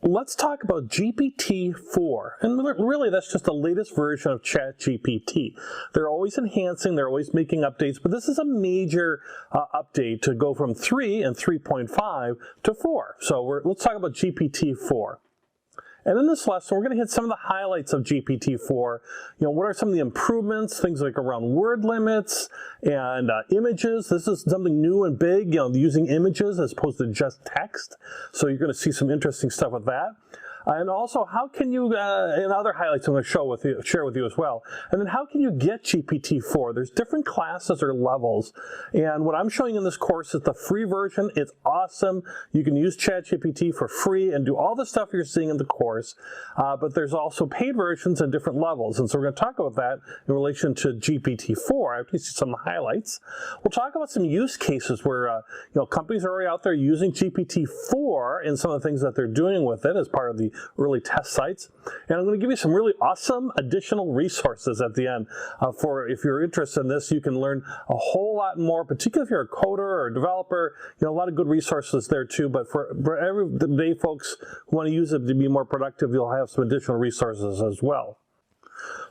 let's talk about GPT-4. And really, that's just the latest version of ChatGPT. They're always enhancing, they're always making updates, but this is a major update to go from 3 and 3.5 to 4. So let's talk about GPT-4. And in this lesson, we're going to hit some of the highlights of GPT-4. What are some of the improvements, things like around word limits and images. This is something new and big, using images as opposed to just text. So you're going to see some interesting stuff with that. And also, how can you, and other highlights I'm going to share with you as well. And then how can you get GPT-4? There's different classes or levels. And what I'm showing in this course is the free version. It's awesome. You can use ChatGPT for free and do all the stuff you're seeing in the course. But there's also paid versions and different levels. And so we're going to talk about that in relation to GPT-4 after you see some highlights. We'll talk about some use cases where companies are already out there using GPT-4 and some of the things that they're doing with it as part of the early test sites. And I'm going to give you some really awesome additional resources at the end for if you're interested in this. You can learn a whole lot more, particularly if you're a coder or a developer. A lot of good resources there too. But for everyday folks who want to use it to be more productive, you'll have some additional resources as well.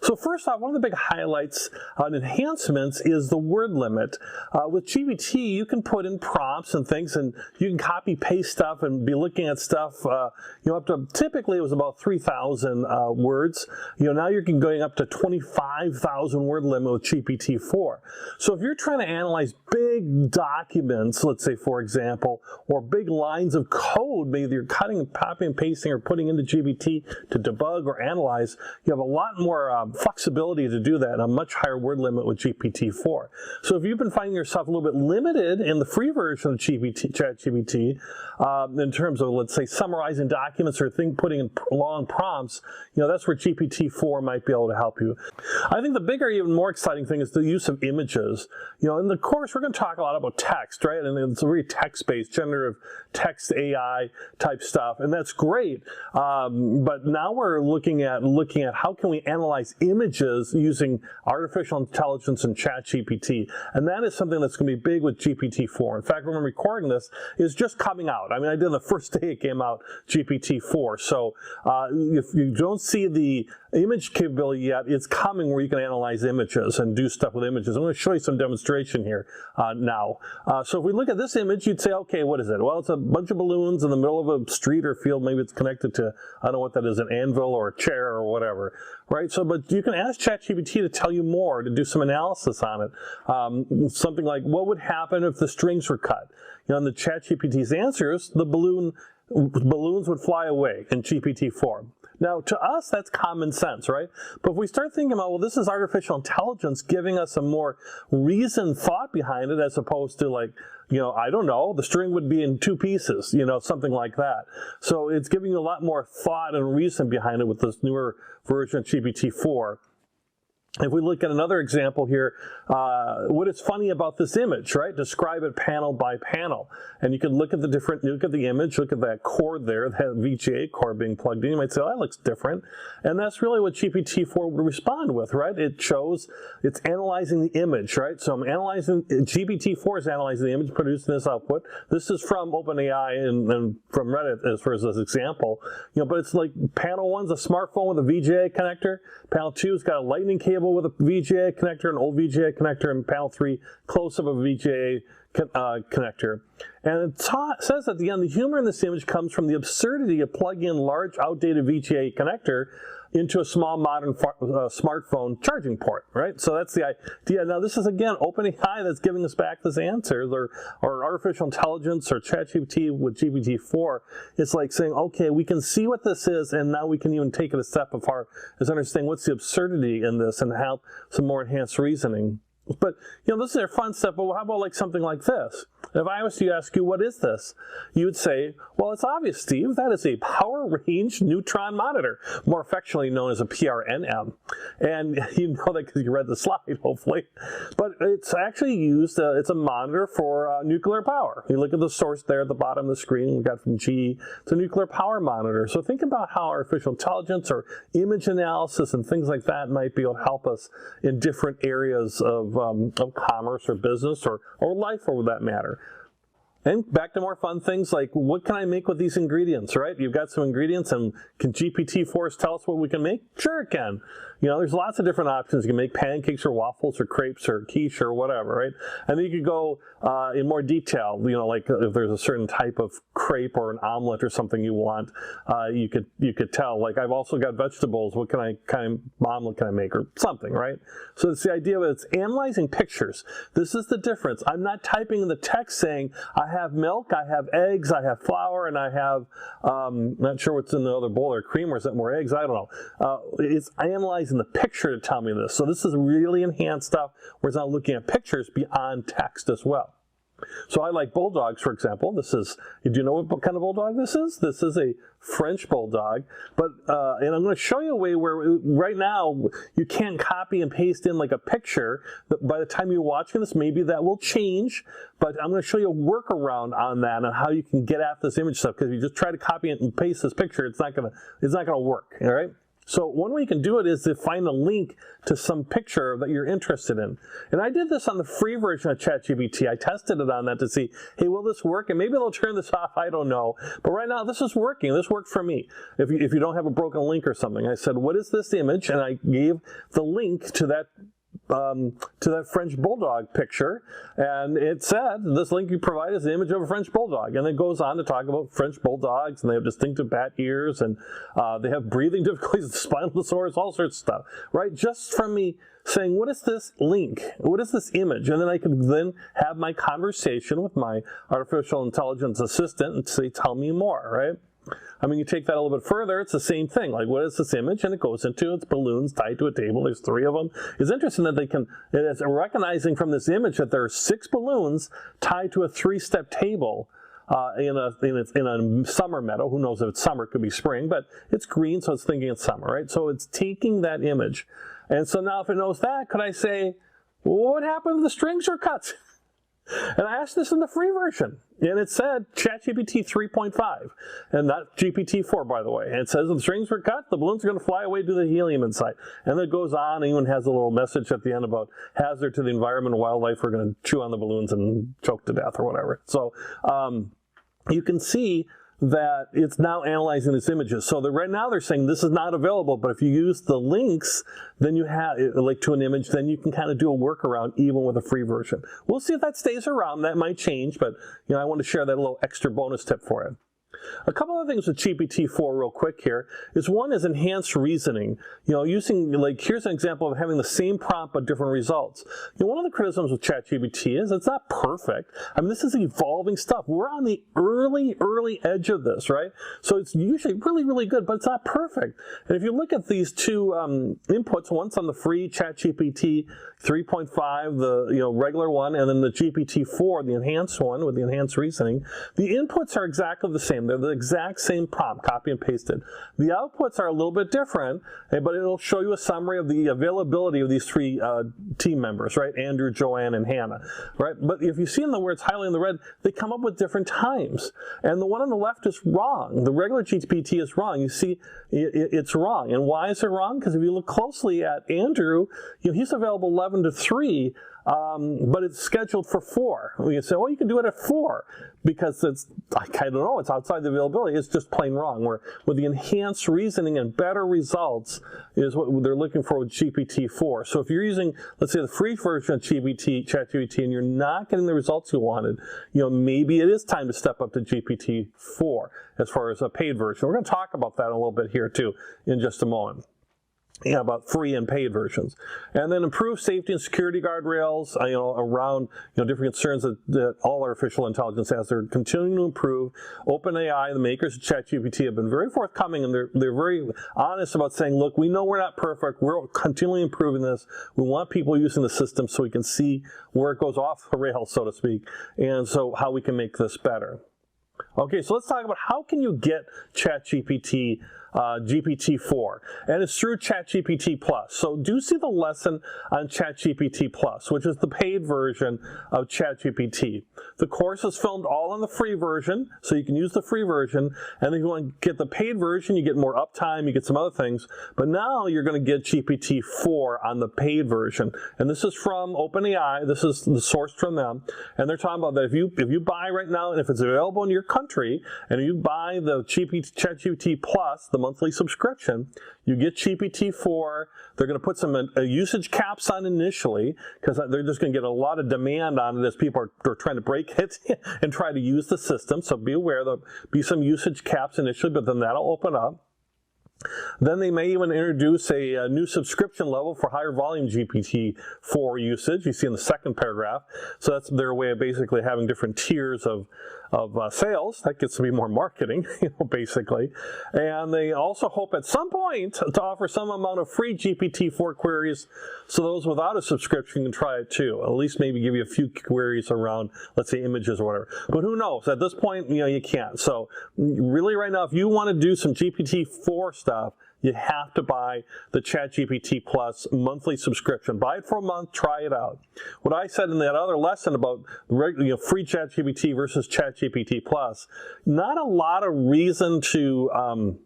So first off, one of the big highlights on enhancements is the word limit. With GPT, you can put in prompts and things, and you can copy paste stuff and be looking at stuff. Up to typically it was about 3,000 words. Now you're going up to 25,000 word limit with GPT-4. So if you're trying to analyze big documents, let's say for example, or big lines of code, maybe you're cutting, copying, and pasting, or putting into GPT to debug or analyze, you have a lot more flexibility to do that and a much higher word limit with GPT-4. So if you've been finding yourself a little bit limited in the free version of ChatGPT in terms of, let's say, summarizing documents or putting in long prompts, that's where GPT-4 might be able to help you. I think the bigger, even more exciting thing is the use of images. In the course, we're going to talk a lot about text, right? And it's a very text-based, generative text AI type stuff, and that's great. But now we're looking at how can we analyze images using artificial intelligence and ChatGPT, and that is something that's going to be big with GPT-4. In fact, when I'm recording this, it's just coming out. I mean, I did the first day it came out, GPT-4. So if you don't see the image capability yet, it's coming where you can analyze images and do stuff with images. I'm going to show you some demonstration here now. So if we look at this image, you'd say, okay, what is it? Well, it's a bunch of balloons in the middle of a street or field. Maybe it's connected to, I don't know what that is, an anvil or a chair or whatever, right? So, but you can ask ChatGPT to tell you more, to do some analysis on it. Something like, what would happen if the strings were cut? In the ChatGPT's answers, the balloons would fly away in GPT-4. Now, to us, that's common sense, right? But if we start thinking about, well, this is artificial intelligence giving us a more reasoned thought behind it, as opposed to like, I don't know, the string would be in 2 pieces, something like that. So it's giving you a lot more thought and reason behind it with this newer version of GPT-4. If we look at another example here, what is funny about this image, right? Describe it panel by panel. And you can look at the image, look at that cord there, that VGA cord being plugged in. You might say, oh, that looks different. And that's really what GPT-4 would respond with, right? It's analyzing the image, right? So GPT-4 is analyzing the image, producing this output. This is from OpenAI and from Reddit as far as this example. But it's like panel 1's a smartphone with a VGA connector. Panel 2's got a lightning cable with a VGA connector, an old VGA connector, and panel 3 close-up of a VGA connector. And it says at the end, the humor in this image comes from the absurdity of plugging in large, outdated VGA connector into a small, modern smartphone charging port, right? So that's the idea. Now, this is, again, OpenAI that's giving us back this answer, or artificial intelligence, or ChatGPT with GPT-4. It's like saying, okay, we can see what this is, and now we can even take it a step as far as understanding what's the absurdity in this and have some more enhanced reasoning. But, this is fun stuff, but how about like something like this? If I was to ask you, what is this? You would say, well, it's obvious, Steve. That is a power range neutron monitor, more affectionately known as a PRNM. And you know that because you read the slide, hopefully. But it's actually used, it's a monitor for nuclear power. You look at the source there at the bottom of the screen, we got from GE. It's a nuclear power monitor. So think about how artificial intelligence or image analysis and things like that might be able to help us in different areas of commerce or business or life, for that matter. And back to more fun things like, what can I make with these ingredients, right? You've got some ingredients, and can GPT-4 tell us what we can make? Sure it can. You know, there's lots of different options. You can make pancakes or waffles or crepes or quiche or whatever, right? And then you could go in more detail, you know, like if there's a certain type of crepe or an omelet or something you want, you could tell, like, I've also got vegetables, what kind of omelet can I make, or something, right? So it's the idea of it's analyzing pictures. This is the difference. I'm not typing in the text saying, I have milk, I have eggs, I have flour, and I have, not sure what's in the other bowl, or cream, or is that more eggs? I don't know. It's analyzing the picture to tell me this. So this is really enhanced stuff where it's not looking at pictures beyond text as well. So I like bulldogs, for example. This is, do you know what kind of bulldog this is? This is a French bulldog, but and I'm going to show you a way where right now you can't copy and paste in like a picture. By the time you're watching this, maybe that will change, but I'm going to show you a workaround on that and how you can get at this image stuff, because if you just try to copy it and paste this picture, it's not going to work, all right? So one way you can do it is to find a link to some picture that you're interested in. And I did this on the free version of ChatGPT. I tested it on that to see, hey, will this work? And maybe they'll turn this off, I don't know. But right now, this is working. This worked for me. If you don't have a broken link or something, I said, what is this image? And I gave the link to that French bulldog picture, and it said, this link you provide is the image of a French bulldog, and it goes on to talk about French bulldogs, and they have distinctive bat ears, and they have breathing difficulties, spinal disorders, all sorts of stuff, right? Just from me saying, what is this link? What is this image? And then I could then have my conversation with my artificial intelligence assistant and say, tell me more, right? I mean, you take that a little bit further, it's the same thing. Like, what is this image? And it goes into its balloons tied to a table. There's 3 of them. It's interesting that it's recognizing from this image that there are 6 balloons tied to a 3-step table in a summer meadow. Who knows if it's summer, it could be spring, but it's green, so it's thinking it's summer, right? So it's taking that image. And so now if it knows that, could I say, what happened to the strings or cuts? And I asked this in the free version, and it said ChatGPT 3.5, and not GPT-4, by the way. And it says if the strings were cut, the balloons are going to fly away to the helium inside. And then it goes on, and even has a little message at the end about hazard to the environment and wildlife. We're going to chew on the balloons and choke to death or whatever. So you can see that it's now analyzing these images. So right now they're saying this is not available, but if you use the links, then you have, like to an image, then you can kind of do a workaround even with a free version. We'll see if that stays around. That might change, but you know, I want to share that little extra bonus tip for you. A couple of things with GPT-4 real quick here is one is enhanced reasoning. You know, using, like, here's an example of having the same prompt but different results. You know, one of the criticisms with ChatGPT is it's not perfect. I mean, this is evolving stuff. We're on the early edge of this, right? So it's usually really good, but it's not perfect. And if you look at these 2 inputs, one's on the free ChatGPT 3.5, the regular one, and then the GPT-4, the enhanced one with the enhanced reasoning, the inputs are exactly the same. They're the exact same prompt, copy and pasted. The outputs are a little bit different, but it'll show you a summary of the availability of these 3 team members, right? Andrew, Joanne, and Hannah, right? But if you see in the where it's highlighted in the red, they come up with different times. And the one on the left is wrong. The regular GPT is wrong. You see, it's wrong. And why is it wrong? Because if you look closely at Andrew, he's available 11 to 3, but it's scheduled for 4. We can say, well, you can do it at 4 because it's, I don't know, it's outside the availability. It's just plain wrong. Where with the enhanced reasoning and better results is what they're looking for with GPT-4. So if you're using, let's say, the free version of ChatGPT, and you're not getting the results you wanted, maybe it is time to step up to GPT-4 as far as a paid version. We're going to talk about that a little bit here too in just a moment. About free and paid versions. And then improve safety and security guardrails, around, different concerns that all artificial intelligence has. They're continuing to improve. OpenAI, the makers of ChatGPT, have been very forthcoming, and they're very honest about saying, look, we know we're not perfect. We're continually improving this. We want people using the system so we can see where it goes off the rails, so to speak, and so how we can make this better. Okay, so let's talk about how can you get ChatGPT GPT-4, and it's through ChatGPT Plus. So do see the lesson on ChatGPT Plus, which is the paid version of ChatGPT. The course is filmed all on the free version, so you can use the free version, and if you want to get the paid version, you get more uptime, you get some other things, but now you're going to get GPT-4 on the paid version. And this is from OpenAI, this is the source from them, and they're talking about that if you buy right now, and if it's available in your country, and you buy the ChatGPT Plus, the monthly subscription, you get GPT-4. They're going to put some usage caps on initially, because they're just going to get a lot of demand on it as people are trying to break it and try to use the system. So be aware there'll be some usage caps initially, but then that'll open up. Then they may even introduce a new subscription level for higher volume GPT-4 usage. You see in the second paragraph. So that's their way of basically having different tiers of sales. That gets to be more marketing, basically. And they also hope at some point to offer some amount of free GPT-4 queries, so those without a subscription can try it too. At least maybe give you a few queries around, let's say, images or whatever. But who knows? At this point, you can't. So really right now, if you want to do some GPT-4 stuff, you have to buy the ChatGPT Plus monthly subscription. Buy it for a month, try it out. What I said in that other lesson about free ChatGPT versus ChatGPT Plus, not a lot of reason to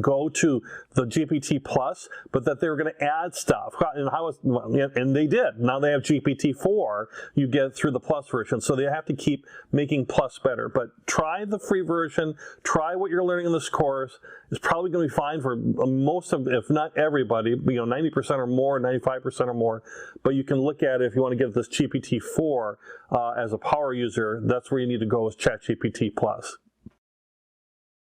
go to the GPT Plus, but that they were going to add stuff. And they did. Now they have GPT-4 you get through the Plus version. So they have to keep making Plus better. But try the free version. Try what you're learning in this course. It's probably going to be fine for most of, if not everybody, 90% or more, 95% or more. But you can look at it if you want to get this GPT-4 as a power user. That's where you need to go with ChatGPT Plus.